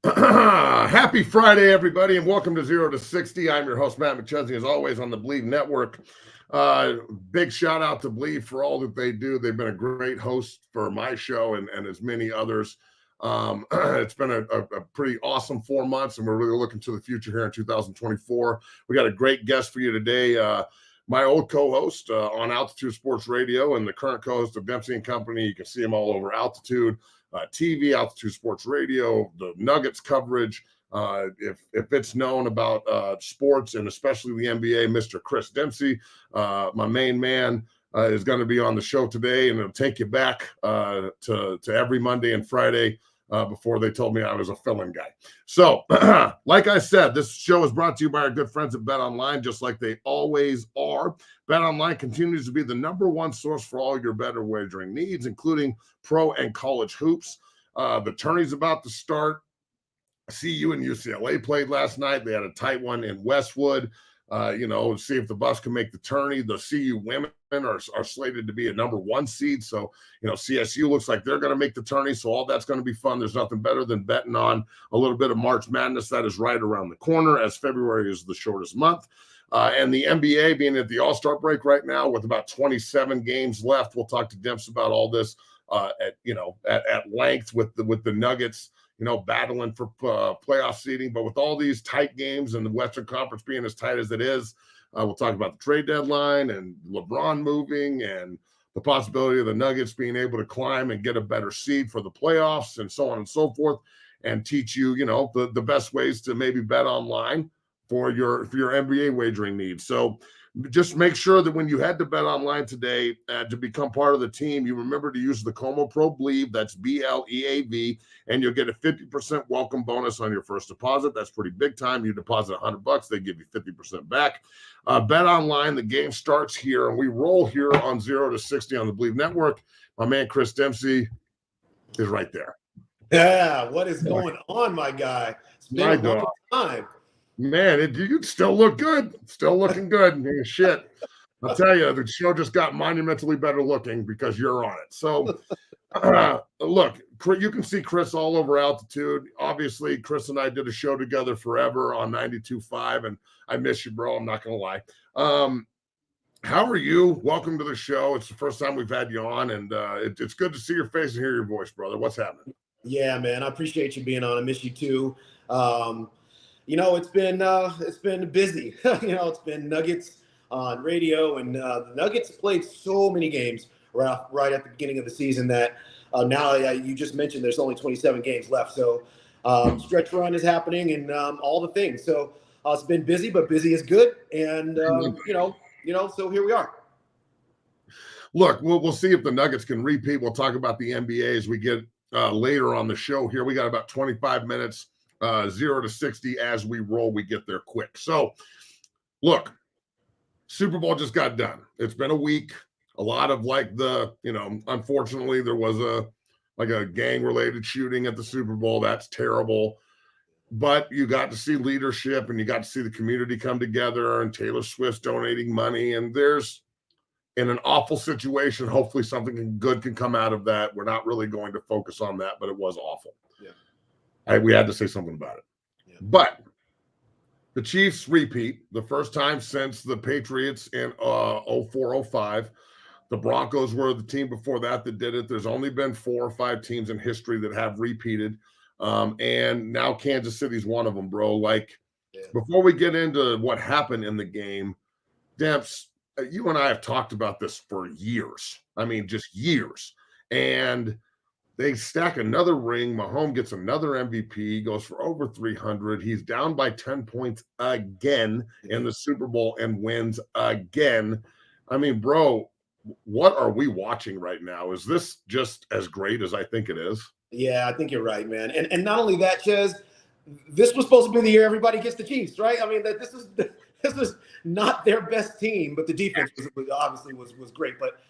Happy Friday, everybody, and welcome to 0 to 60. I'm your host, Matt McChesney, as always, on the Believe Network. Big shout out to Believe for all that they do. They've been a great host for my show and as many others. It's been a pretty awesome 4 months, and we're really looking to the future here in 2024. We got a great guest for you today. My old co-host on Altitude Sports Radio and the current co-host of Dempsey and Company. You can see him all over Altitude TV, Altitude Sports Radio, the Nuggets coverage. If it's known about sports and especially the NBA, Mr. Chris Dempsey, my main man, is going to be on the show today, and it'll take you back to every Monday and Friday before they told me I was a fill-in guy. So, like I said, this show is brought to you by our good friends at Bet Online, just like they always are. Bet Online continues to be the number one source for all your better wagering needs, including pro and college hoops. The tourney's about to start. CU and UCLA played last night. They had a tight one in Westwood. See if the Buffs can make the tourney. The CU women are slated to be a number one seed. So, CSU looks like they're going to make the tourney. So all that's going to be fun. There's nothing better than betting on a little bit of March Madness that is right around the corner, as February is the shortest month. And the NBA being at the All-Star break right now with about 27 games left. We'll talk to Dempsey about all this at length with the Nuggets, battling for playoff seeding. But with all these tight games and the Western Conference being as tight as it is, we'll talk about the trade deadline and LeBron moving and the possibility of the Nuggets being able to climb and get a better seed for the playoffs and so on and so forth, and teach you, the best ways to maybe bet online for your NBA wagering needs. So just make sure that when you head to Bet Online today to become part of the team, you remember to use the Como Pro Believe, that's BLEAV, and you'll get a 50% welcome bonus on your first deposit. That's pretty big time. You deposit $100, they give you 50% back. Bet Online, the game starts here, and we roll here on 0 to 60 on the Believe Network. My man Chris Dempsey is right there. Yeah, what is going on, my guy? It's been a long time. Man, you still look good. Still looking good. Shit. I'll tell you, the show just got monumentally better looking because you're on it. So, look, you can see Chris all over Altitude. Obviously, Chris and I did a show together forever on 92.5, and I miss you, bro. I'm not going to lie. How are you? Welcome to the show. It's the first time we've had you on, and it's good to see your face and hear your voice, brother. What's happening? Yeah, man. I appreciate you being on. I miss you, too. It's been busy. It's been Nuggets on radio, and the Nuggets played so many games right at the beginning of the season that now you just mentioned there's only 27 games left. So stretch run is happening and all the things. So it's been busy, but busy is good. And, so here we are. Look, we'll see if the Nuggets can repeat. We'll talk about the NBA as we get later on the show here. We got about 25 minutes. 0 to 60 as we roll. We get there quick. So, look, Super Bowl just got done. It's been a week. A lot of unfortunately, there was a gang-related shooting at the Super Bowl. That's terrible. But you got to see leadership, and you got to see the community come together, and Taylor Swift's donating money. And there's, in an awful situation, hopefully something good can come out of that. We're not really going to focus on that, but it was awful. Yeah. We had to say something about it. Yeah. But the Chiefs repeat, the first time since the Patriots in 04-05. The Broncos were the team before that did it. There's only been 4 or 5 teams in history that have repeated. And now Kansas City's one of them, bro. Before we get into what happened in the game, Demps, you and I have talked about this for years. I mean, just years. And they stack another ring. Mahomes gets another MVP, goes for over 300. He's down by 10 points again in the Super Bowl and wins again. I mean, bro, what are we watching right now? Is this just as great as I think it is? Yeah, I think you're right, man. And not only that, Ches, this was supposed to be the year everybody gets the Chiefs, right? I mean, this was not their best team, but the defense obviously was great. But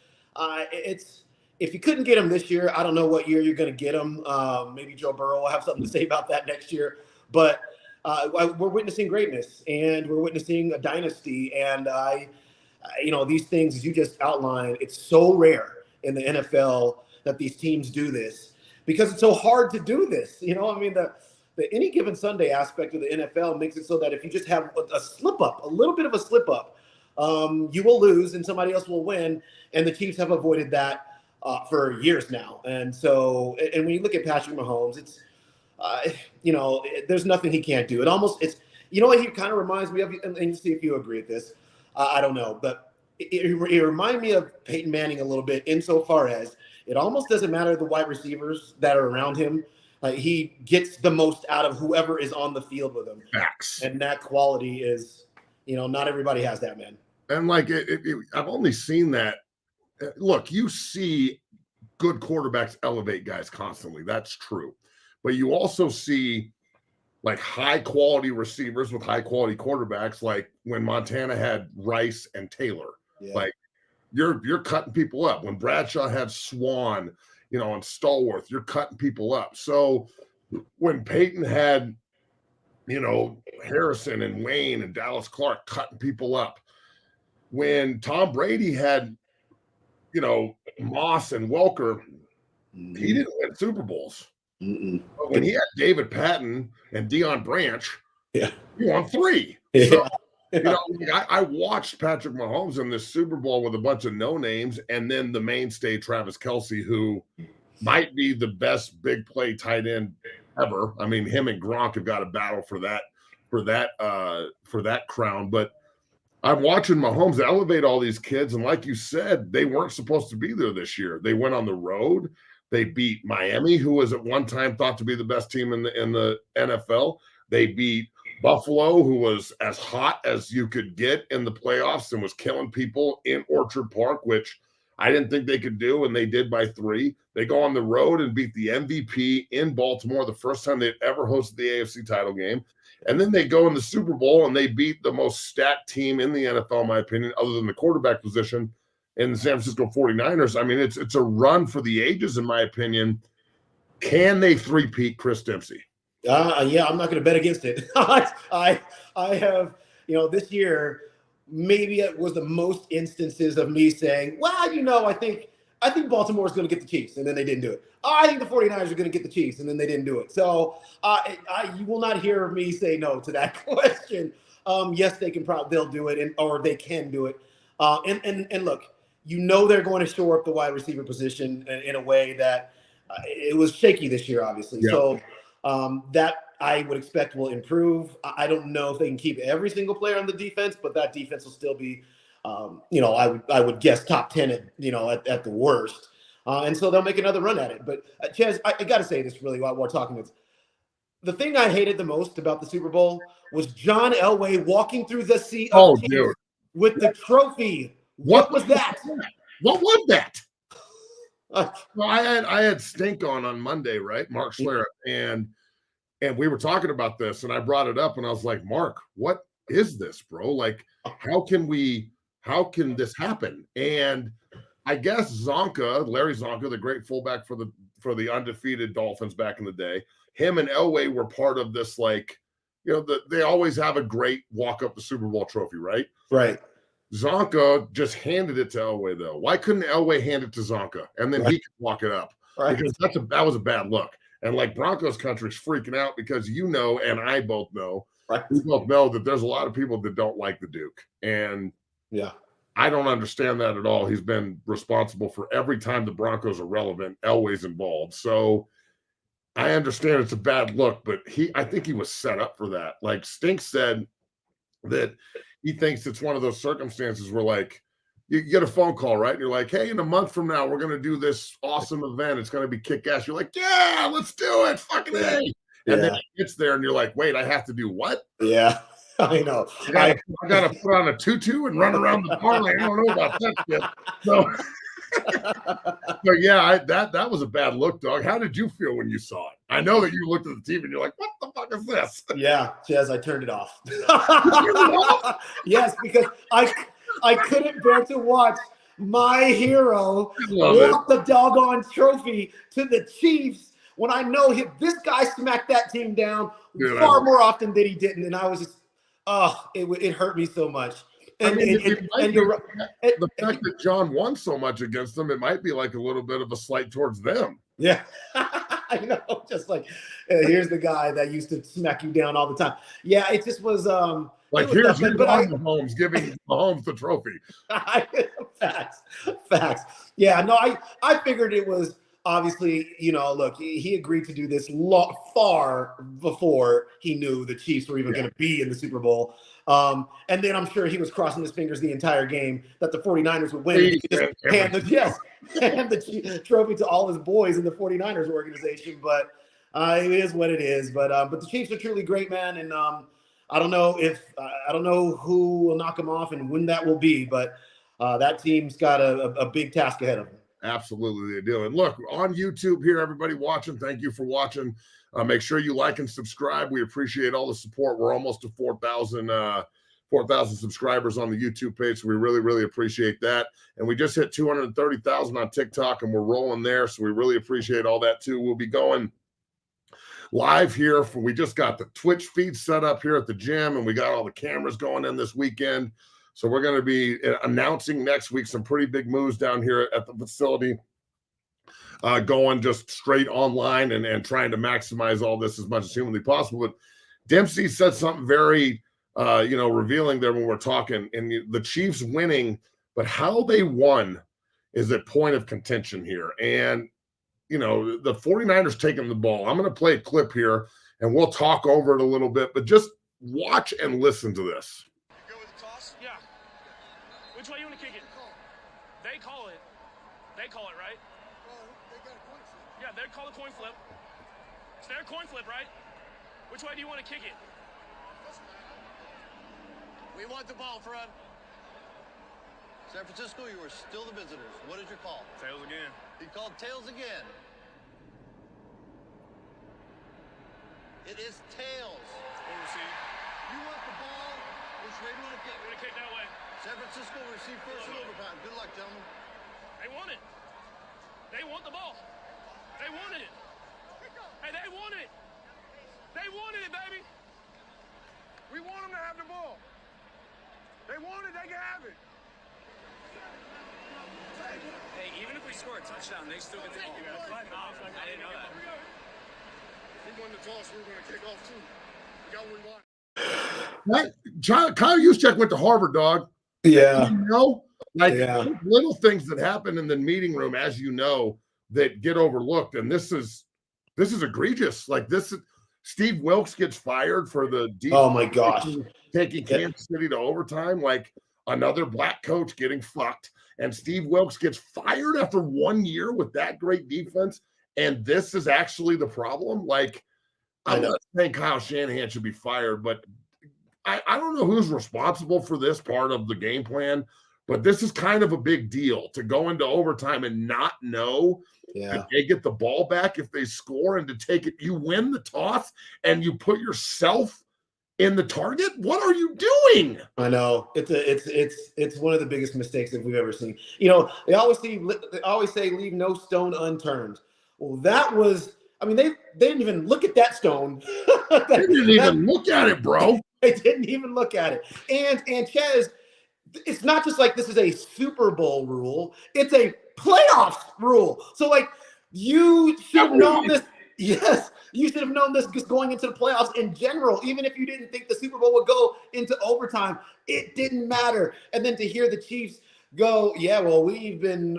if you couldn't get him this year, I don't know what year you're going to get him. Maybe Joe Burrow will have something to say about that next year. But we're witnessing greatness, and we're witnessing a dynasty. And these things, as you just outlined, it's so rare in the NFL that these teams do this because it's so hard to do this. I mean, the any given Sunday aspect of the NFL makes it so that if you just have a slip up, a little bit of a slip up, you will lose and somebody else will win. And the Chiefs have avoided that for years now. And so, and when you look at Patrick Mahomes, it's, there's nothing he can't do. It's, you know what he kind of reminds me of, and see if you agree with this. I don't know, but it reminds me of Peyton Manning a little bit insofar as it almost doesn't matter the wide receivers that are around him. He gets the most out of whoever is on the field with him. Facts. And that quality is, not everybody has that, man. And like, I've only seen that. Look, you see good quarterbacks elevate guys constantly. That's true. But you also see like high quality receivers with high quality quarterbacks, like when Montana had Rice and Taylor. Yeah. Like you're cutting people up. When Bradshaw had Swan, and Stallworth, you're cutting people up. So when Peyton had, Harrison and Wayne and Dallas Clark cutting people up, when Tom Brady had, Moss and Welker, he didn't win Super Bowls. But when he had David Patton and Deion Branch, he won 3. Yeah. So, I watched Patrick Mahomes in this Super Bowl with a bunch of no names, and then the mainstay Travis Kelce, who might be the best big play tight end ever. I mean, him and Gronk have got a battle for that crown. But I'm watching Mahomes elevate all these kids, and like you said, they weren't supposed to be there this year. They went on the road. They beat Miami, who was at one time thought to be the best team in the NFL. They beat Buffalo, who was as hot as you could get in the playoffs and was killing people in Orchard Park, which I didn't think they could do, and they did by 3. They go on the road and beat the MVP in Baltimore, the first time they'd ever hosted the AFC title game. And then they go in the Super Bowl and they beat the most stacked team in the NFL, in my opinion, other than the quarterback position, in the San Francisco 49ers. I mean, it's a run for the ages, in my opinion. Can they three-peat Chris Dempsey? Yeah, I'm not going to bet against it. I have, this year, maybe it was the most instances of me saying, well, I think Baltimore is going to get the Chiefs, and then they didn't do it. I think the 49ers are going to get the Chiefs, and then they didn't do it. So you will not hear me say no to that question. Yes, they'll do it, or they can do it. And look, they're going to shore up the wide receiver position in a way that it was shaky this year, obviously. Yeah. So that I would expect will improve. I don't know if they can keep every single player on the defense, but that defense will still be, I would guess top 10 at the worst. And so they'll make another run at it. But Chaz, I got to say this really while we're talking. The thing I hated the most about the Super Bowl was John Elway walking through the sea of tears with the trophy. What was that? What was that? Well, I had Stink on Monday, right? Mark Schlereth, and we were talking about this, and I brought it up, and I was like, Mark, what is this, bro? Like, how can this happen? And I guess Larry Zonka, the great fullback for the undefeated Dolphins back in the day, him and Elway were part of this, like, they always have a great walk up the Super Bowl trophy, right? Right. Zonka just handed it to Elway, though. Why couldn't Elway hand it to Zonka and then he could walk it up? Right. Because that was a bad look. And like Broncos country's freaking out because and I both know, we both know that there's a lot of people that don't like the Duke. And yeah, I don't understand that at all. He's been responsible for every time the Broncos are relevant, Elway's involved. So I understand it's a bad look, but I think he was set up for that. Like Stink said that he thinks it's one of those circumstances where, like, you get a phone call, right? And you're like, hey, in a month from now, we're going to do this awesome event. It's going to be kick-ass. You're like, yeah, let's do it. Fucking A. And then it gets there and you're like, wait, I have to do what? Yeah, I know. I got to put on a tutu and run around the bar. Like, I don't know about that shit. So yeah, that was a bad look, dog. How did you feel when you saw it? I know that you looked at the TV and you're like, what the fuck is this? Yeah, Chaz, I turned it off. Yes, because I couldn't bear to watch my hero walk the doggone trophy to the Chiefs when I know this guy smacked that team down far more often than he didn't. And I was just, it hurt me so much. And, the fact that John won so much against them, it might be like a little bit of a slight towards them. Yeah. I know, just like here's the guy that used to smack you down all the time. Yeah, it just was like it was here's Mahomes giving Mahomes the trophy. Facts. Yeah, no, I figured it was obviously, look, he agreed to do this far before he knew the Chiefs were even going to be in the Super Bowl. And then I'm sure he was crossing his fingers the entire game that the 49ers would win. Hand the trophy to all his boys in the 49ers organization. But it is what it is. But the Chiefs are truly great, man. And I don't know who will knock them off and when that will be. But that team's got a big task ahead of them. Absolutely, they do. And look, on YouTube here, everybody watching, thank you for watching. Make sure you like and subscribe. We appreciate all the support. We're almost to 4,000 subscribers on the YouTube page, so we really, really appreciate that. And we just hit 230,000 on TikTok, and we're rolling there, so we really appreciate all that too. We'll be going live here. We just got the Twitch feed set up here at the gym, and we got all the cameras going in this weekend. So we're going to be announcing next week some pretty big moves down here at the facility, going just straight online and trying to maximize all this as much as humanly possible. But Dempsey said something very, revealing there when we're talking. And the Chiefs winning, but how they won is a point of contention here. And, the 49ers taking the ball. I'm going to play a clip here, and we'll talk over it a little bit. But just watch and listen to this. Which way you want to kick it? They call it. They call it, right? Well, they got a coin flip. Yeah, they call a coin flip. It's their coin flip, right? Which way do you want to kick it? Doesn't matter. We want the ball, front. San Francisco, you are still the visitors. What is your call? Tails again. He called tails again. It is tails. Overseas. You want the ball? Which way do you want to kick? We're going to kick that way. San Francisco receive first in overtime. Good luck, gentlemen. They want it. They want the ball. They wanted it. Hey, they want it. They wanted it, baby. We want them to have the ball. They want it, they can have it. Hey, even if we score a touchdown, they still get the ball. I didn't know that. We won the toss, we're going to kick off too. We got what we want. Kyle Juszczyk went to Harvard, dog. Yeah. Little things that happen in the meeting room, as you know, that get overlooked. And this is egregious. Like this, Steve Wilkes gets fired for the defense. Oh my gosh. Taking Kansas City to overtime, like another black coach getting fucked. And Steve Wilkes gets fired after 1 year with that great defense. And this is actually the problem. Like, I'm not saying Kyle Shanahan should be fired, but I don't know who's responsible for this part of the game plan, but this is kind of a big deal to go into overtime and not know if they get the ball back if they score, and to take it. You win the toss and you put yourself in the target. What are you doing? I know it's one of the biggest mistakes that we've ever seen. They always say leave no stone unturned. Well, that was. I mean, they didn't even look at that stone. They didn't even look at it, bro. They didn't even look at it. And Chez, it's not just like this is a Super Bowl rule. It's a playoffs rule. So, like, you should have known this. Yes, you should have known this just going into the playoffs in general. Even if you didn't think the Super Bowl would go into overtime, it didn't matter. And then to hear the Chiefs go, yeah, well, we've been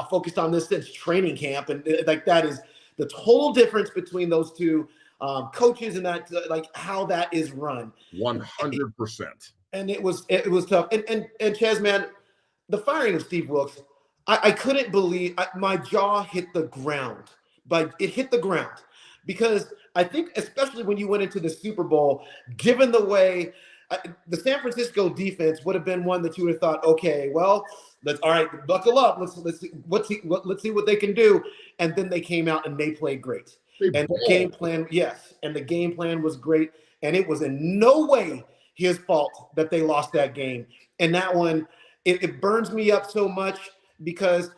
focused on this since training camp, and like that is the total difference between those two coaches and that, like how that is run. 100%. And it was tough. And Chez, man, the firing of Steve Wilkes, I couldn't believe my jaw hit the ground. But it hit the ground because I think, especially when you went into the Super Bowl, given the way the San Francisco defense would have been one that you would have thought, okay, well, all right, buckle up. Let's see what they can do. And then they came out and they played great. The game plan was great. And it was in no way his fault that they lost that game. And that one, it burns me up so much because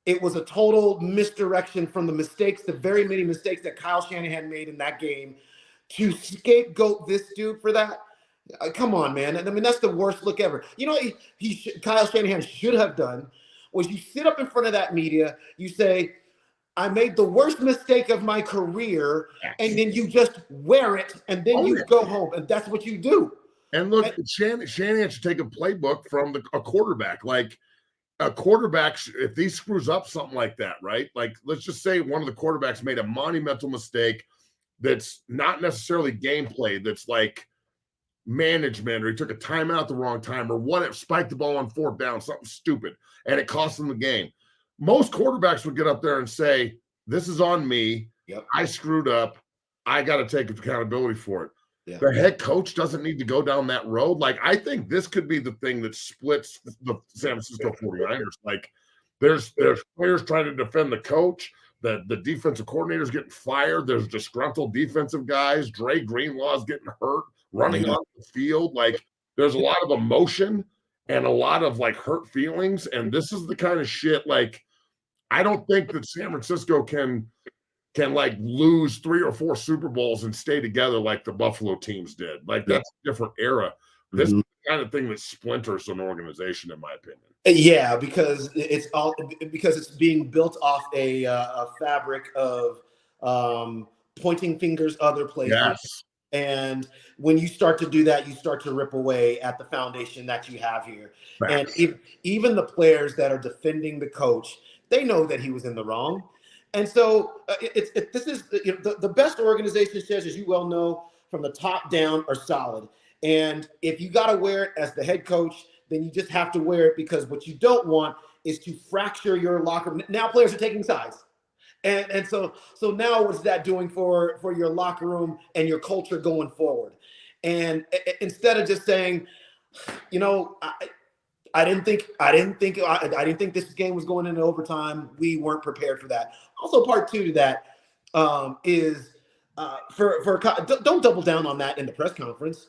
it was a total misdirection from the very many mistakes that Kyle Shanahan made in that game. To scapegoat this dude for that, come on, man. I mean, that's the worst look ever. You know what Kyle Shanahan should have done was you sit up in front of that media, you say, I made the worst mistake of my career, and then you just wear it, and then you go home, and that's what you do. And look, Shanahan should take a playbook from a quarterback. Like a quarterback, if he screws up something like that, right? Like let's just say one of the quarterbacks made a monumental mistake that's not necessarily gameplay, that's like management, or he took a timeout at the wrong time, or whatever, spiked the ball on fourth down, something stupid, and it cost them the game. Most quarterbacks would get up there and say, "This is on me. Yep. I screwed up. I got to take accountability for it." Yeah. The head coach doesn't need to go down that road. Like, I think this could be the thing that splits the San Francisco 49ers. Like, there's players trying to defend the coach. The defensive coordinator's getting fired. There's disgruntled defensive guys. Dre Greenlaw's getting hurt, running off the field. Like, there's a lot of emotion and a lot of, like, hurt feelings. And this is the kind of shit, like, I don't think that San Francisco can like lose 3 or 4 Super Bowls and stay together like the Buffalo teams did. Like, that's a different era. This is the kind of thing that splinters an organization, in my opinion. Yeah, because it's being built off a fabric of pointing fingers other places. Yes. And when you start to do that, you start to rip away at the foundation that you have here. Facts. And even the players that are defending the coach, they know that he was in the wrong. And so this is the best organization says, as you well know, from the top down are solid. And if you got to wear it as the head coach, then you just have to wear it, because what you don't want is to fracture your locker room. Now players are taking sides. And so now what's that doing for your locker room and your culture going forward? And instead of just saying, I didn't think this game was going into overtime. We weren't prepared for that. Also, part 2 to that is don't double down on that in the press conference.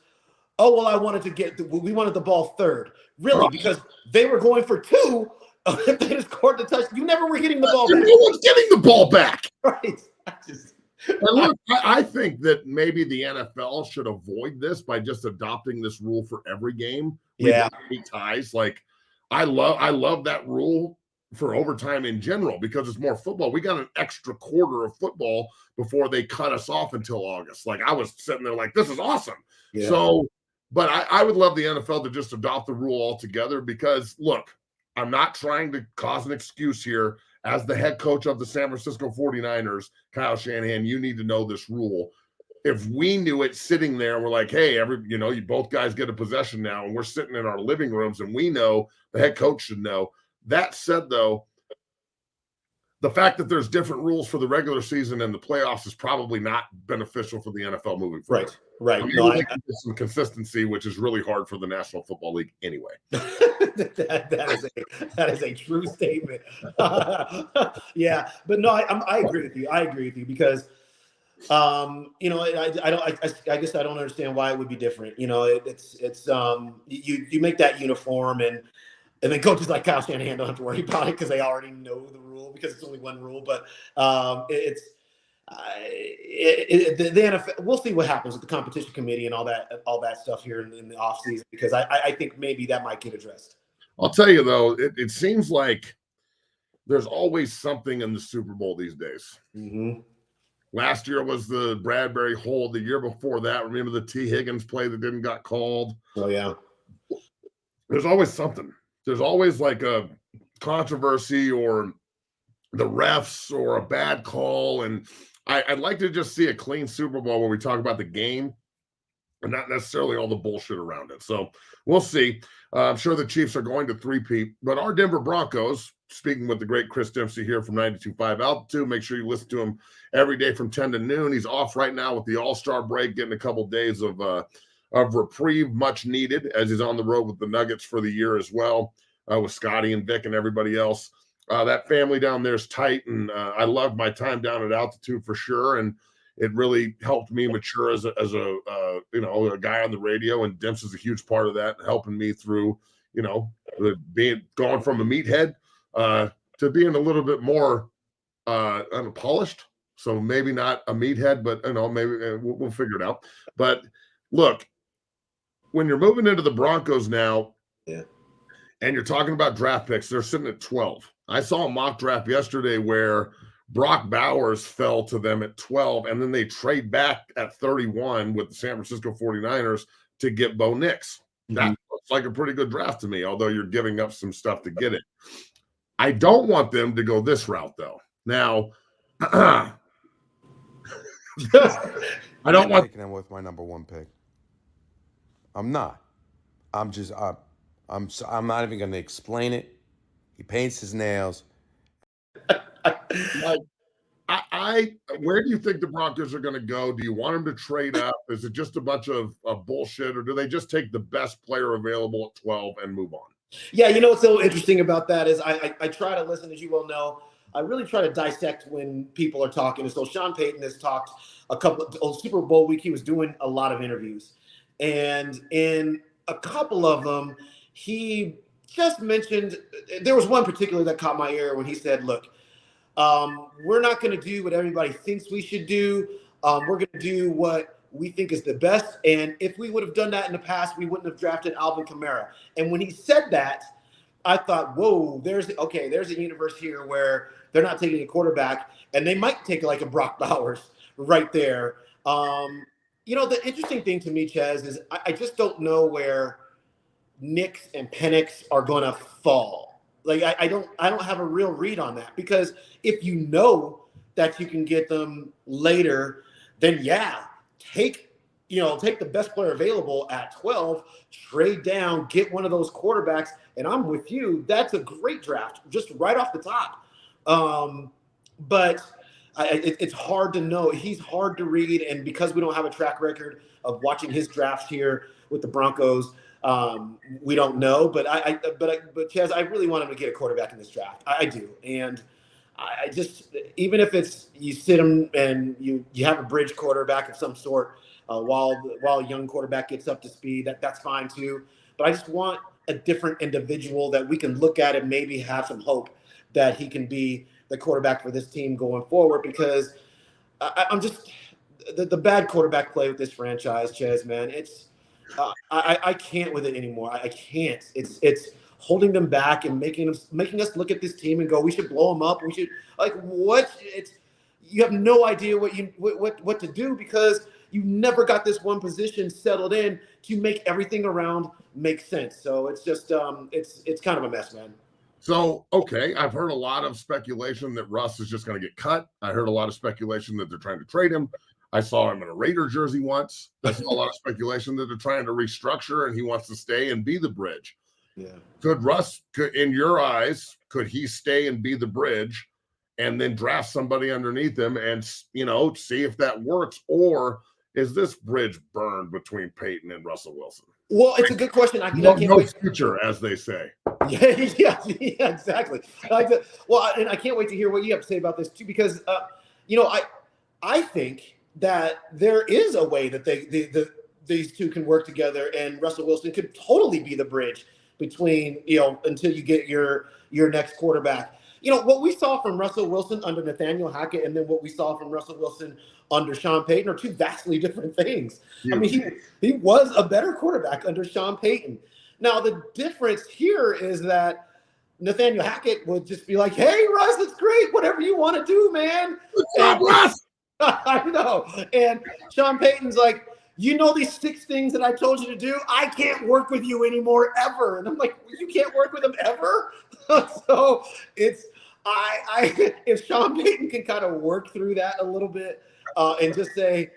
Oh, well, we wanted the ball third. Really? Because they were going for 2. If they just scored the touch, you never were getting the ball back. No one's getting the ball back. Right. And look, I think that maybe the NFL should avoid this by just adopting this rule for every game. Yeah. 8 ties. Like, I love that rule for overtime in general, because it's more football. We got an extra quarter of football before they cut us off until August. Like, I was sitting there like, this is awesome. Yeah. So, but I would love the NFL to just adopt the rule altogether, because look, I'm not trying to cause an excuse here. As the head coach of the San Francisco 49ers, Kyle Shanahan, you need to know this rule. If we knew it sitting there, we're like, hey, you both guys get a possession now, and we're sitting in our living rooms, and we know the head coach should know. That said, though, the fact that there's different rules for the regular season and the playoffs is probably not beneficial for the NFL moving forward. Right. I mean, some consistency, which is really hard for the National Football League anyway. that is a true statement. Yeah, but no, I agree with you. I agree with you, because I guess I don't understand why it would be different. It's you make that uniform, and then coaches like Kyle Shanahan don't have to worry about it because they already know the rule, because it's only one rule. But the NFL, we'll see what happens with the competition committee and all that stuff here in the offseason, because I think maybe that might get addressed. I'll tell you, though, it seems like there's always something in the Super Bowl these days. Mm-hmm. Last year was the Bradbury hold. The year before that, remember the T. Higgins play that didn't got called? Oh, yeah. There's always something. There's always like a controversy, or the refs, or a bad call. And I'd like to just see a clean Super Bowl where we talk about the game and not necessarily all the bullshit around it. So we'll see. I'm sure the Chiefs are going to three-peat, but our Denver Broncos, speaking with the great Chris Dempsey here from 92.5 Altitude, make sure you listen to him every day from 10 to noon. He's off right now with the All-Star break, getting a couple days of reprieve, much needed, as he's on the road with the Nuggets for the year as well, with Scotty and Vic and everybody else. That family down there is tight, and I loved my time down at Altitude for sure, and it really helped me mature as a guy on the radio, and Dempsey is a huge part of that, helping me through, going from a meathead to being a little bit more polished. So maybe not a meathead, but maybe we'll figure it out. But look, when you're moving into the Broncos now, yeah, and you're talking about draft picks, they're sitting at 12. I saw a mock draft yesterday where Brock Bowers fell to them at 12, and then they trade back at 31 with the San Francisco 49ers to get Bo Nix. That looks like a pretty good draft to me, although you're giving up some stuff to get it. I don't want them to go this route, though. Now, I don't want taking him with my number 1 pick. I'm not. I'm not even going to explain it. He paints his nails. like, where do you think the Broncos are going to go? Do you want them to trade up? Is it just a bunch of bullshit, or do they just take the best player available at 12 and move on? Yeah, you know what's so interesting about that is I try to listen, as you well know. I really try to dissect when people are talking. And so Sean Payton has talked Super Bowl week. He was doing a lot of interviews. And in a couple of them, he just mentioned, there was one particular that caught my ear when he said, look, we're not going to do what everybody thinks we should do. We're going to do what we think is the best. And if we would have done that in the past, we wouldn't have drafted Alvin Kamara. And when he said that, I thought, whoa, there's a universe here where they're not taking a quarterback, and they might take like a Brock Bowers right there. The interesting thing to me, Ches, is I just don't know where Nix and Penix are going to fall. Like I don't have a real read on that, because if you know that you can get them later, then yeah, take the best player available at 12, trade down, get one of those quarterbacks, and I'm with you. That's a great draft, just right off the top. But it's hard to know. He's hard to read, and because we don't have a track record of watching his drafts here with the Broncos, we don't know. But Chaz, I really want him to get a quarterback in this draft. I do, and I just, even if it's you sit him and you have a bridge quarterback of some sort while a young quarterback gets up to speed, that's fine too. But I just want a different individual that we can look at and maybe have some hope that he can be the quarterback for this team going forward, because I'm just the bad quarterback play with this franchise, Chaz, man. It's I can't with it anymore. I can't. It's holding them back and making us look at this team and go, we should blow them up. We should, like, what? You have no idea what to do, because you never got this one position settled in to make everything around make sense. So it's just it's kind of a mess, man. So, okay, I've heard a lot of speculation that Russ is just going to get cut. I heard a lot of speculation that they're trying to trade him. I saw him in a Raider jersey once. I saw a lot of speculation that they're trying to restructure and he wants to stay and be the bridge. Yeah. Could Russ, in your eyes, could he stay and be the bridge and then draft somebody underneath him and, see if that works? Or is this bridge burned between Peyton and Russell Wilson? Well, it's a good question. I can't no wait. Future, as they say. Yeah, exactly. And I can't wait to hear what you have to say about this too, because I think that there is a way that these two can work together, and Russell Wilson could totally be the bridge between until you get your next quarterback. What we saw from Russell Wilson under Nathaniel Hackett and then what we saw from Russell Wilson under Sean Payton are two vastly different things. Yeah. I mean, he was a better quarterback under Sean Payton. Now, the difference here is that Nathaniel Hackett would just be like, hey, Russ, it's great. Whatever you want to do, man. Good job, Russ. I know. And Sean Payton's like, these 6 things that I told you to do, I can't work with you anymore ever. And I'm like, you can't work with him ever? So it's, if Sean Payton can kind of work through that a little bit and just say,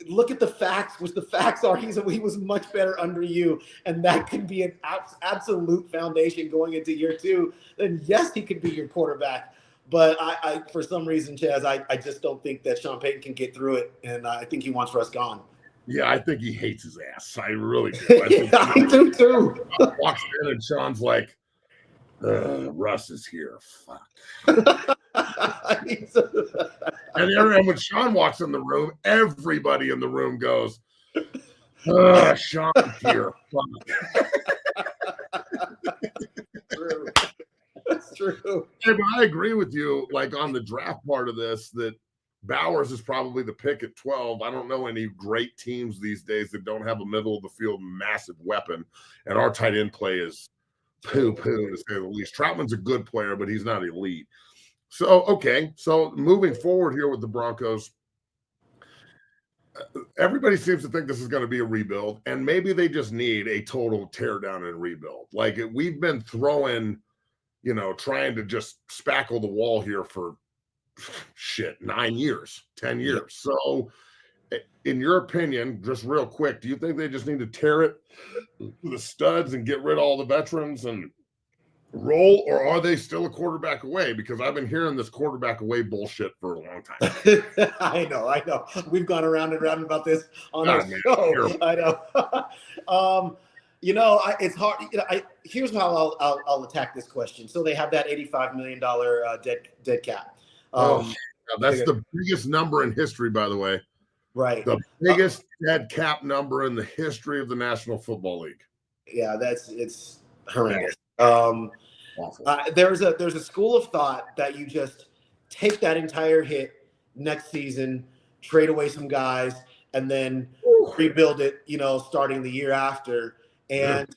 look at the facts, which the facts are he was much better under you, and that could be an absolute foundation going into year 2, then yes, he could be your quarterback. But I for some reason, Chaz, I just don't think that Sean Payton can get through it, and I think he wants Russ gone. Yeah, I think he hates his ass. I really do. I do too. Walks in and Sean's like, Russ is here. Fuck. And when Sean walks in the room, everybody in the room goes, Sean's here. Fuck. True. That's true. Hey, but I agree with you, like on the draft part of this, that Bowers is probably the pick at 12. I don't know any great teams these days that don't have a middle of the field massive weapon. And our tight end play is poo-poo, to say the least. Troutman's a good player, but he's not elite. So moving forward here with the Broncos, everybody seems to think this is going to be a rebuild, and maybe they just need a total tear down and rebuild. Like we've been throwing, trying to just spackle the wall here for 9 years, 10 years. So in your opinion, just real quick, do you think they just need to tear it to the studs and get rid of all the veterans and roll, or are they still a quarterback away? Because I've been hearing this quarterback away bullshit for a long time. I know. We've gone around and around about this on our show. I know. It's hard. Here's how I'll attack this question. So they have that $85 million dead cap. That's the biggest number in history, by the way. Right. The biggest dead cap number in the history of the National Football League. Yeah, it's horrendous. There's a school of thought that you just take that entire hit next season, trade away some guys, and then rebuild it, starting the year after. And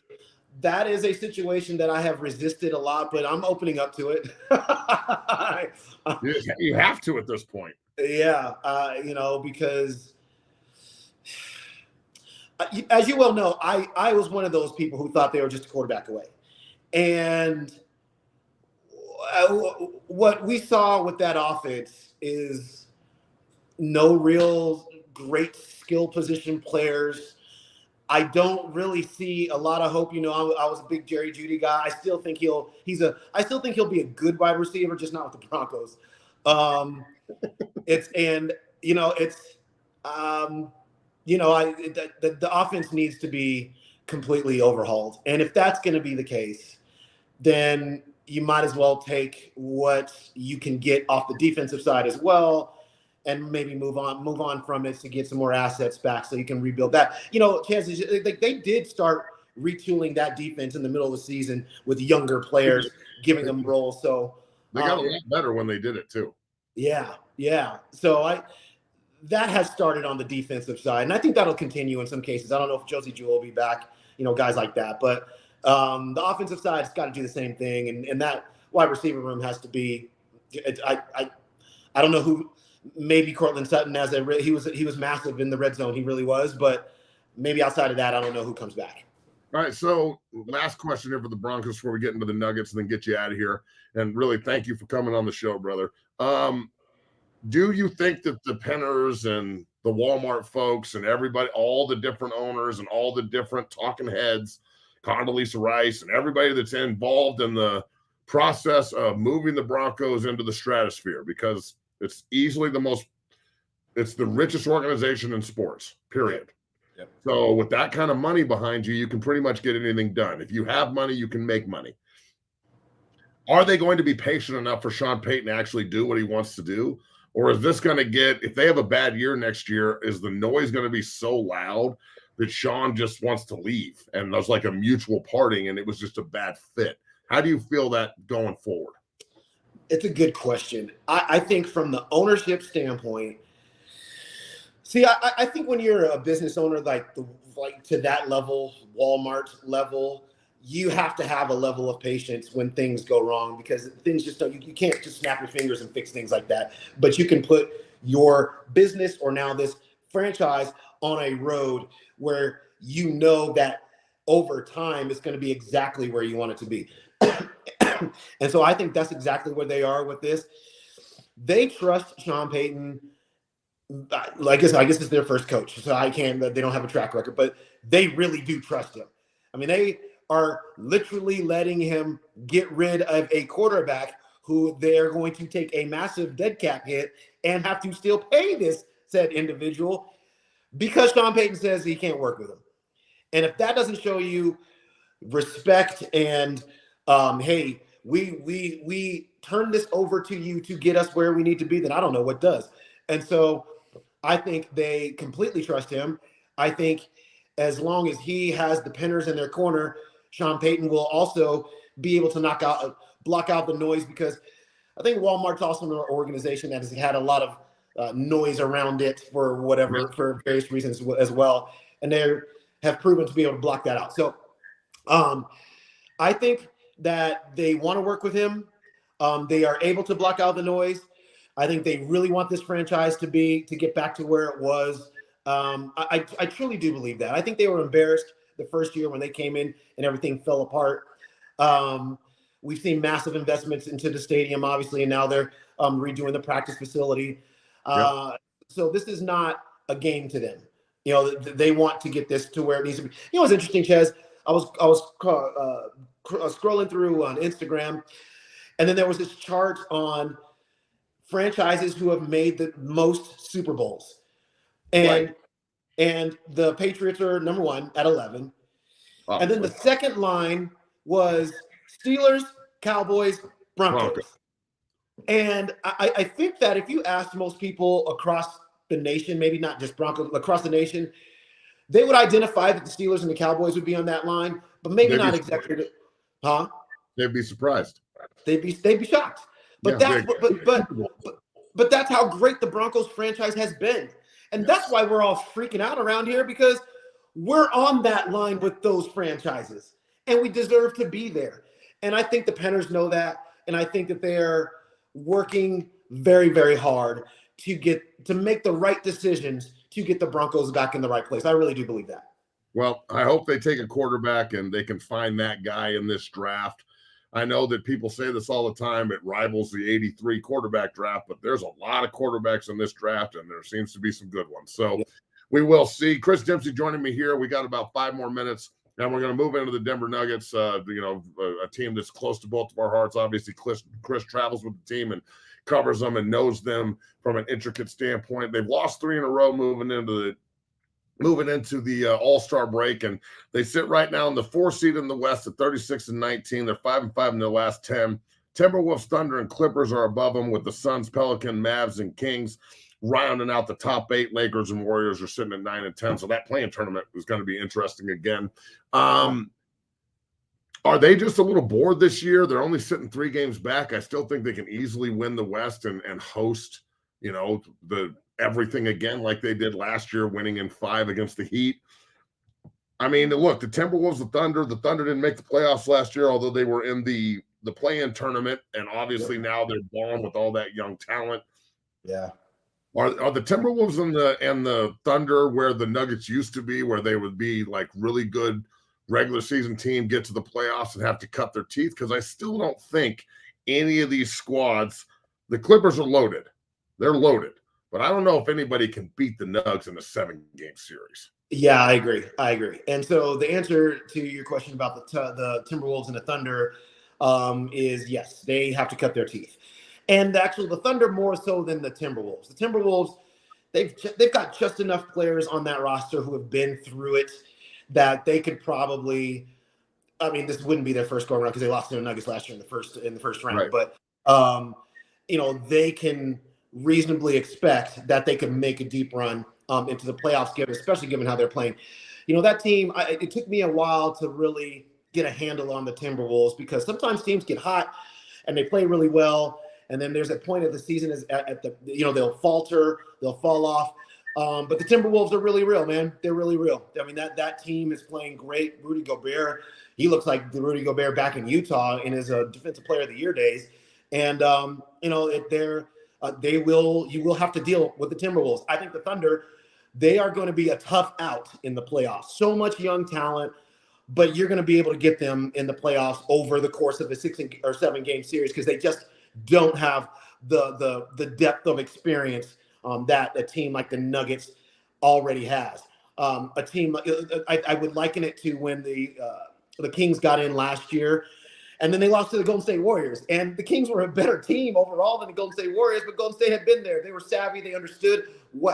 that is a situation that I have resisted a lot, but I'm opening up to it. You have to at this point. Yeah, because as you well know, I was one of those people who thought they were just a quarterback away. And what we saw with that offense is no real great skill position players. I don't really see a lot of hope. I was a big Jerry Jeudy guy. I still think he'll be a good wide receiver, just not with the Broncos. The offense needs to be completely overhauled. And if that's going to be the case, then you might as well take what you can get off the defensive side as well, and maybe move on from it to get some more assets back so you can rebuild that. Chances they did start retooling that defense in the middle of the season with younger players, giving them roles. So they got a lot better when they did it too. Yeah. So that has started on the defensive side, and I think that'll continue in some cases. I don't know if Josie Jewell will be back, guys like that, but the offensive side has got to do the same thing, and that wide receiver room has to be. I don't know who. Maybe Cortland Sutton he was massive in the red zone. He really was, but maybe outside of that, I don't know who comes back. All right, so last question here for the Broncos before we get into the Nuggets and then get you out of here. And really, thank you for coming on the show, brother. Do you think that the Penners and the Walmart folks and everybody, all the different owners and all the different talking heads, Condoleezza Rice and everybody that's involved in the process of moving the Broncos into the stratosphere, because it's easily it's the richest organization in sports, period. Yep. So with that kind of money behind you, you can pretty much get anything done. If you have money, you can make money. Are they going to be patient enough for Sean Payton to actually do what he wants to do? Or is this going to if they have a bad year next year, is the noise going to be so loud that Sean just wants to leave? And there's like a mutual parting and it was just a bad fit. How do you feel that going forward? It's a good question. I think from the ownership standpoint, I think when you're a business owner like to that level, Walmart level, you have to have a level of patience when things go wrong, because things just don't. You can't just snap your fingers and fix things like that. But you can put your business or now this franchise on a road where that over time it's going to be exactly where you want it to be. And so I think that's exactly where they are with this. They trust Sean Payton. I guess it's their first coach, so they don't have a track record, but they really do trust him. I mean, they are literally letting him get rid of a quarterback who they're going to take a massive dead cap hit and have to still pay this said individual because Sean Payton says he can't work with him. And if that doesn't show you respect and hey, we turn this over to you to get us where we need to be, then I don't know what does. And so I think they completely trust him. I think as long as he has the Penners in their corner, Sean Payton will also be able to block out the noise, because I think Walmart's also an organization that has had a lot of noise around it for various reasons as well. And they have proven to be able to block that out. So I think that they want to work with him. They are able to block out the noise. I think they really want this franchise to get back to where it was. I truly do believe that. I think they were embarrassed the first year when they came in and everything fell apart. We've seen massive investments into the stadium, obviously, and now they're redoing the practice facility. So this is not a game to them. You know, they want to get this to where it needs to be. You know what's interesting, Ches? I was scrolling through on Instagram, and then there was this chart on franchises who have made the most Super Bowls. And the Patriots are number 1 at 11. And then the second line was Steelers, Cowboys, Broncos. And I think that if you asked most people across the nation, maybe not just Broncos, across the nation, they would identify that the Steelers and the Cowboys would be on that line, but maybe not exactly. Huh? They'd be surprised. They'd be shocked. But but that's how great the Broncos franchise has been. And that's why we're all freaking out around here, because we're on that line with those franchises and we deserve to be there. And I think the Penners know that. And I think that they're working very, very hard to make the right decisions to get the Broncos back in the right place. I really do believe that. Well, I hope they take a quarterback and they can find that guy in this draft. I know that people say this all the time. It rivals the 83 quarterback draft, but there's a lot of quarterbacks in this draft, and there seems to be some good ones. So we will see. Chris Dempsey joining me here. We got about 5 more minutes, and we're going to move into the Denver Nuggets, a team that's close to both of our hearts. Obviously, Chris travels with the team and covers them and knows them from an intricate standpoint. They've lost 3 in a row moving into the All-Star break, and they sit right now in the 4th seed in the West at 36-19. They're 5-5 in their last 10. Timberwolves, Thunder, and Clippers are above them, with the Suns, Pelican, Mavs, and Kings rounding out the top 8. Lakers and Warriors are sitting at 9 and 10. So that play-in tournament is going to be interesting again. Are they just a little bored this year? They're only sitting 3 games back. I still think they can easily win the West and host, the everything again like they did last year, winning in 5 against the Heat. I mean, look, the Timberwolves, the Thunder didn't make the playoffs last year, although they were in the play-in tournament, and obviously now they're balling with all that young talent. Yeah. Are the Timberwolves and the Thunder where the Nuggets used to be, where they would be like really good regular season team, get to the playoffs and have to cut their teeth? Because I still don't think any of these squads, the Clippers are loaded. They're loaded. But I don't know if anybody can beat the Nugs in a 7-game series. Yeah, I agree. And so the answer to your question about the Timberwolves and the Thunder is yes, they have to cut their teeth. And actually, the Thunder more so than the Timberwolves. The Timberwolves, they've got just enough players on that roster who have been through it that they could probably. I mean, this wouldn't be their first go around because they lost to the Nuggets last year in the first round. Right. But they can reasonably expect that they could make a deep run into the playoffs, especially given how they're playing. That team, it took me a while to really get a handle on the Timberwolves, because sometimes teams get hot and they play really well, and then there's a point of the season they'll falter, they'll fall off. But the Timberwolves are really real, man. They're really real. I mean, that team is playing great. Rudy Gobert, he looks like the Rudy Gobert back in Utah in his Defensive Player of the Year days. And you will have to deal with the Timberwolves. I think the Thunder, they are going to be a tough out in the playoffs. So much young talent, but you're going to be able to get them in the playoffs over the course of a 6 or 7 game series, because they just don't have the depth of experience that a team like the Nuggets already has. A team, I would liken it to when the Kings got in last year, and then they lost to the Golden State Warriors. And the Kings were a better team overall than the Golden State Warriors, but Golden State had been there. They were savvy. They understood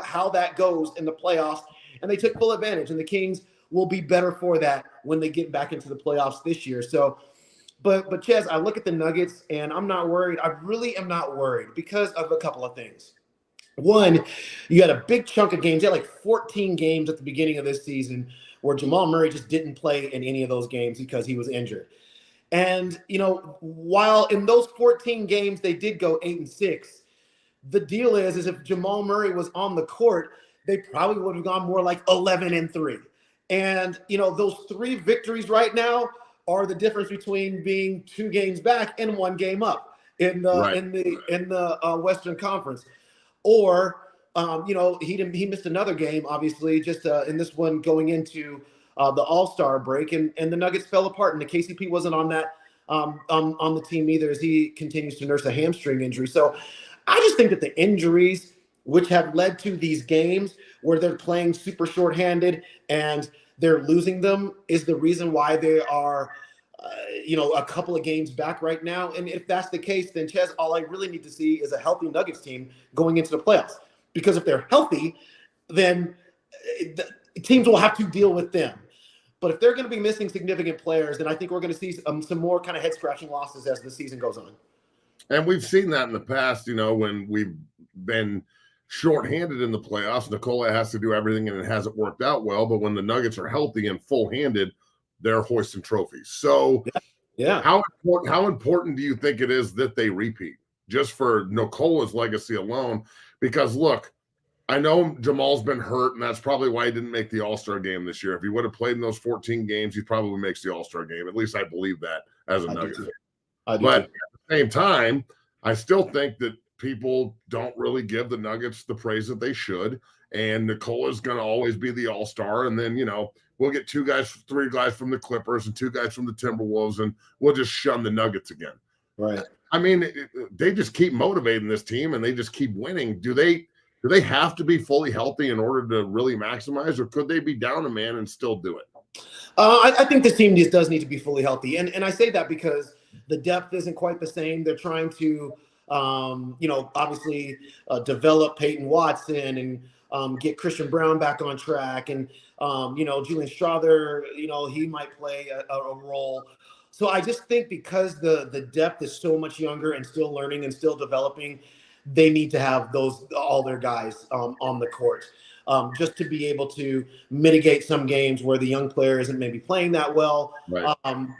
how that goes in the playoffs, and they took full advantage. And the Kings will be better for that when they get back into the playoffs this year. So, but Ches, I look at the Nuggets, and I'm not worried. I really am not worried because of a couple of things. One, you had a big chunk of games. You had like 14 games at the beginning of this season where Jamal Murray just didn't play in any of those games because he was injured. And, while in those 14 games they did go 8-6, the deal is if Jamal Murray was on the court, they probably would have gone more like 11-3. And, those 3 victories right now are the difference between being 2 games back and 1 game up. in the Right. in the Western Conference. Or he missed another game, obviously, just in this one going into the All-Star break, and the Nuggets fell apart, and the KCP wasn't on that on the team either, as he continues to nurse a hamstring injury. So I just think that the injuries which have led to these games where they're playing super shorthanded and they're losing them is the reason why they are a couple of games back right now. And if that's the case, then Ches, all I really need to see is a healthy Nuggets team going into the playoffs. Because if they're healthy, then the teams will have to deal with them. But if they're going to be missing significant players, then I think we're going to see some more kind of head-scratching losses as the season goes on. And we've seen that in the past, when we've been shorthanded in the playoffs. Nikola has to do everything, and it hasn't worked out well. But when the Nuggets are healthy and full-handed, they're hoisting trophies. So yeah. How important do you think it is that they repeat, just for Nikola's legacy alone? Because, look, I know Jamal's been hurt, and that's probably why he didn't make the All-Star game this year. If he would have played in those 14 games, he probably makes the All-Star game. At least I believe that as a Nugget fan. But at the same time, I still think that people don't really give the Nuggets the praise that they should. And Nikola's going to always be the all-star. And then, we'll get 3 guys from the Clippers and 2 guys from the Timberwolves, and we'll just shun the Nuggets again. Right. I mean, they just keep motivating this team, and they just keep winning. Do they have to be fully healthy in order to really maximize, or could they be down a man and still do it? I think this team just does need to be fully healthy. And I say that because the depth isn't quite the same. They're trying to, obviously develop Peyton Watson and get Christian Brown back on track. And, Julian Strother, he might play a role. So I just think because the depth is so much younger and still learning and still developing, they need to have all their guys on the court. Just to be able to mitigate some games where the young player isn't maybe playing that well, right.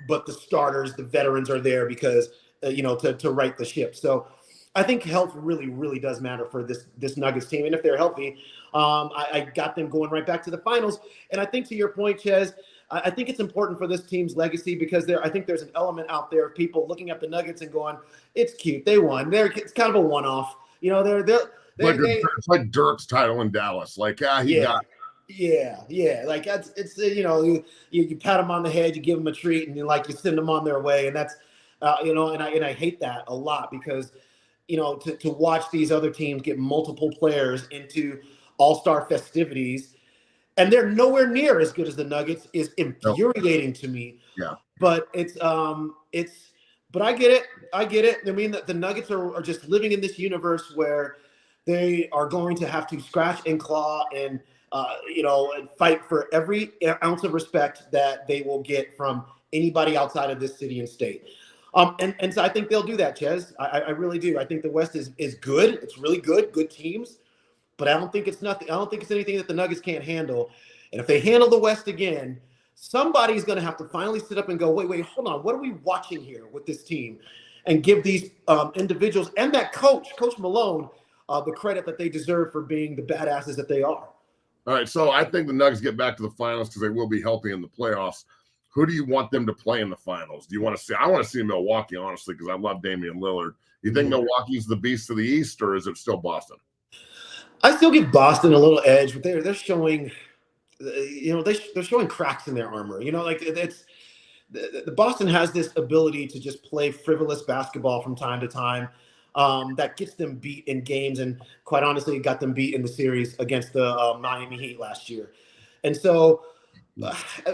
But the starters, the veterans are there because, to right the ship. So I think health really, really does matter for this Nuggets team. And if they're healthy, I got them going right back to the finals. And I think to your point, Ches, I think it's important for this team's legacy because I think there's an element out there of people looking at the Nuggets and going, it's cute. They won. It's kind of a one-off. It's like Dirk's title in Dallas. He got it. Yeah. Like it's you pat them on the head, you give them a treat, and you send them on their way. And that's and I hate that a lot because to watch these other teams get multiple players into all-star festivities, and they're nowhere near as good as the Nuggets is infuriating to me. Yeah. But but I get it. I mean, the Nuggets are just living in this universe where they are going to have to scratch and claw and and fight for every ounce of respect that they will get from anybody outside of this city and state. And so I think they'll do that, Ches. I really do. I think the West is good. It's really good teams. But I don't think it's nothing. I don't think it's anything that the Nuggets can't handle. And if they handle the West again, somebody's going to have to finally sit up and go, wait, hold on. What are we watching here with this team? And give these individuals and that Coach Malone, the credit that they deserve for being the badasses that they are. All right, so I think the Nuggets get back to the finals because they will be healthy in the playoffs. Who do you want them to play in the finals? Do you want to see? I want to see Milwaukee, honestly, because I love Damian Lillard. You think Milwaukee's the beast of the East, or is it still Boston? I still give Boston a little edge, but they're showing, they're showing cracks in their armor. It's the Boston has this ability to just play frivolous basketball from time to time. That gets them beat in games, and quite honestly, got them beat in the series against the Miami Heat last year. And so,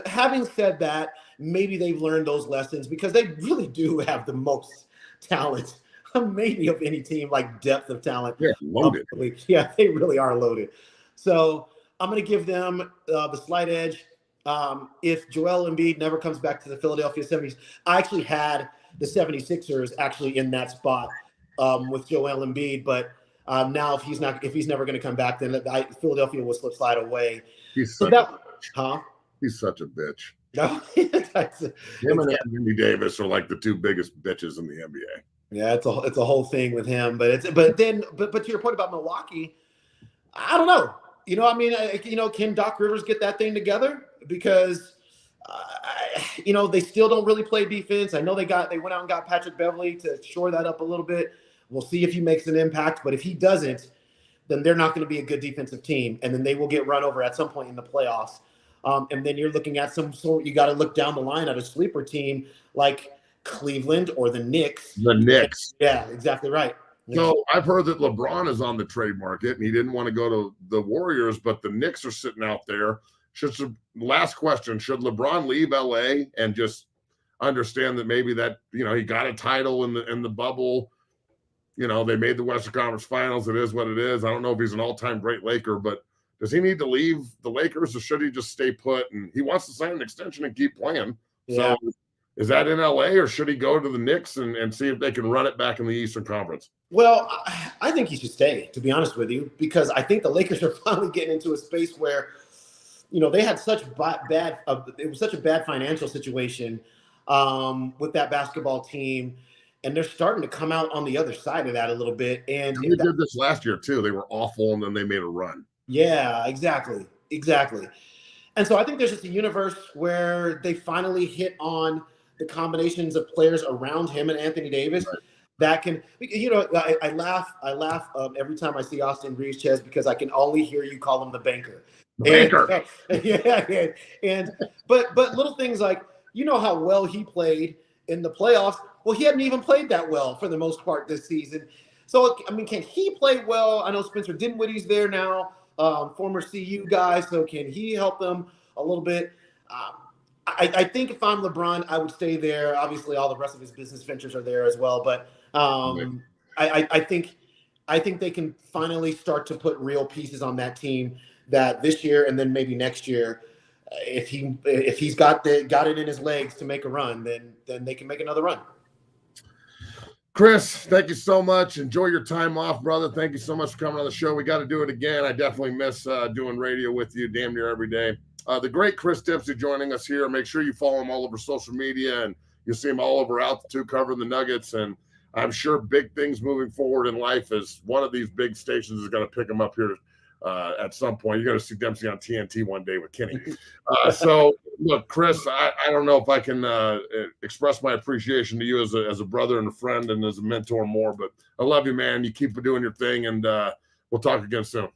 having said that, maybe they've learned those lessons because they really do have the most talent, maybe of any team, like depth of talent. Yeah, loaded. Yeah, they really are loaded. So I'm going to give them the slight edge. If Joel Embiid never comes back to the Philadelphia 70s, I actually had the 76ers actually in that spot with Joel Embiid, but now if he's never going to come back, then Philadelphia will slide away. He's such a bitch. No, Him and Anthony Davis are like the 2 biggest bitches in the NBA. Yeah, it's a whole thing with him, but to your point about Milwaukee, I don't know. Can Doc Rivers get that thing together? Because they still don't really play defense. I know they went out and got Patrick Beverly to shore that up a little bit. We'll see if he makes an impact. But if he doesn't, then they're not going to be a good defensive team, and then they will get run over at some point in the playoffs. And then you're looking at you got to look down the line at a sleeper team like Cleveland or the Knicks. The Knicks. Yeah, exactly right. So I've heard that LeBron is on the trade market and he didn't want to go to the Warriors, but the Knicks are sitting out there. Last question, should LeBron leave LA and just understand that maybe that, he got a title in the bubble. They made the Western Conference Finals. It is what it is. I don't know if he's an all-time great Laker, but does he need to leave the Lakers or should he just stay put? And he wants to sign an extension and keep playing. Yeah. So is that in LA or should he go to the Knicks and see if they can run it back in the Eastern Conference? Well, I think he should stay, to be honest with you, because I think the Lakers are finally getting into a space where, they had such it was such a bad financial situation with that basketball team. And they're starting to come out on the other side of that a little bit. And they did this last year too. They were awful, and then they made a run. Yeah, exactly. And so I think there's just a universe where they finally hit on the combinations of players around him and Anthony Davis that can, I laugh every time I see Austin Reeves, Ches, because I can only hear you call him the banker. Banker. But little things like, how well he played in the playoffs. Well, he hadn't even played that well for the most part this season. So, can he play well? I know Spencer Dinwiddie's there now, former CU guy. So can he help them a little bit? I think if I'm LeBron, I would stay there. Obviously, all the rest of his business ventures are there as well. But I think they can finally start to put real pieces on that team that this year and then maybe next year, if he's got it in his legs to make a run, then they can make another run. Chris, thank you so much. Enjoy your time off, brother. Thank you so much for coming on the show. We got to do it again. I definitely miss doing radio with you damn near every day. The great Chris Dempsey joining us here. Make sure you follow him all over social media, and you'll see him all over Altitude covering the Nuggets. And I'm sure big things moving forward in life as one of these big stations is going to pick him up here at some point. You're going to see Dempsey on TNT one day with Kenny. So, look, Chris, I don't know if I can express my appreciation to you as a brother and a friend and as a mentor more, but I love you, man. You keep doing your thing, and we'll talk again soon.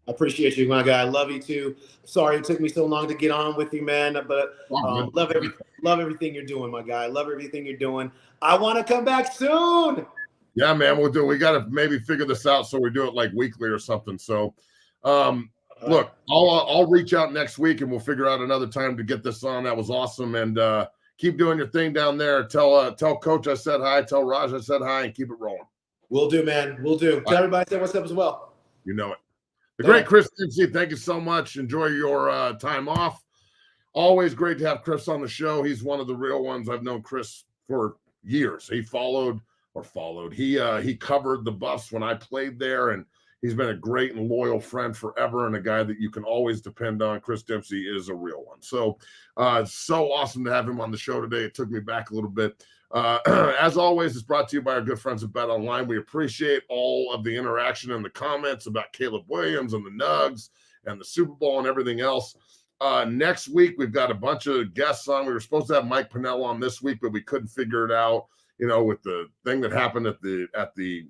I appreciate you, my guy. I love you, too. Sorry it took me so long to get on with you, man, but love everything you're doing, my guy. I love everything you're doing. I want to come back soon. Yeah, man, we'll do it. We got to maybe figure this out so we do it like weekly or something. So, look, I'll reach out next week and we'll figure out another time to get this on. That was awesome. And keep doing your thing down there. Tell Coach I said hi. Tell Raj I said hi, and keep it rolling. Will do, man. Will do. Tell everybody I said what's up as well. You know it. The great Chris Dempsey, thank you so much. Enjoy your time off. Always great to have Chris on the show. He's one of the real ones. I've known Chris for years. He followed. He covered the Buffs when I played there, and he's been a great and loyal friend forever and a guy that you can always depend on. Chris Dempsey is a real one. So so awesome to have him on the show today. It took me back a little bit. As always, it's brought to you by our good friends at Bet Online. We appreciate all of the interaction and the comments about Caleb Williams and the Nugs and the Super Bowl and everything else. Next week, we've got a bunch of guests on. We were supposed to have Mike Pennell on this week, but we couldn't figure it out, with the thing that happened at the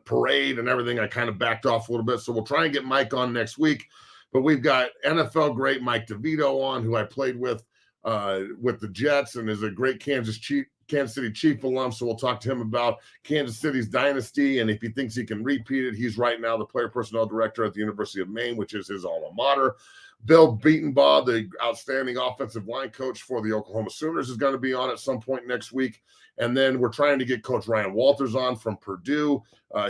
parade and everything. I kind of backed off a little bit. So we'll try and get Mike on next week. But we've got NFL great Mike DeVito on, who I played with the Jets and is a great Kansas City Chief alum. So we'll talk to him about Kansas City's dynasty. And if he thinks he can repeat it, he's right now the player personnel director at the University of Maine, which is his alma mater. Bill Beatonbaugh, the outstanding offensive line coach for the Oklahoma Sooners, is going to be on at some point next week. And then we're trying to get Coach Ryan Walters on from Purdue.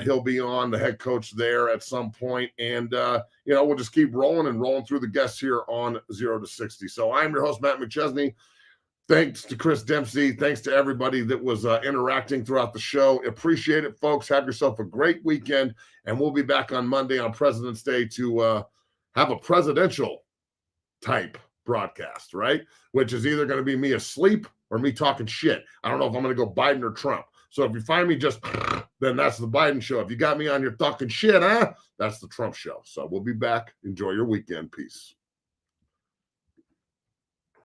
He'll be on, the head coach there at some point. And, we'll just keep rolling through the guests here on 0 to 60. So I'm your host, Matt McChesney. Thanks to Chris Dempsey. Thanks to everybody that was interacting throughout the show. Appreciate it, folks. Have yourself a great weekend. And we'll be back on Monday on President's Day to have a presidential type broadcast, right? Which is either going to be me asleep or me talking shit. I don't know if I'm going to go Biden or Trump. So if you find me just, then that's the Biden show. If you got me on your talking shit, that's the Trump show. So we'll be back. Enjoy your weekend. Peace.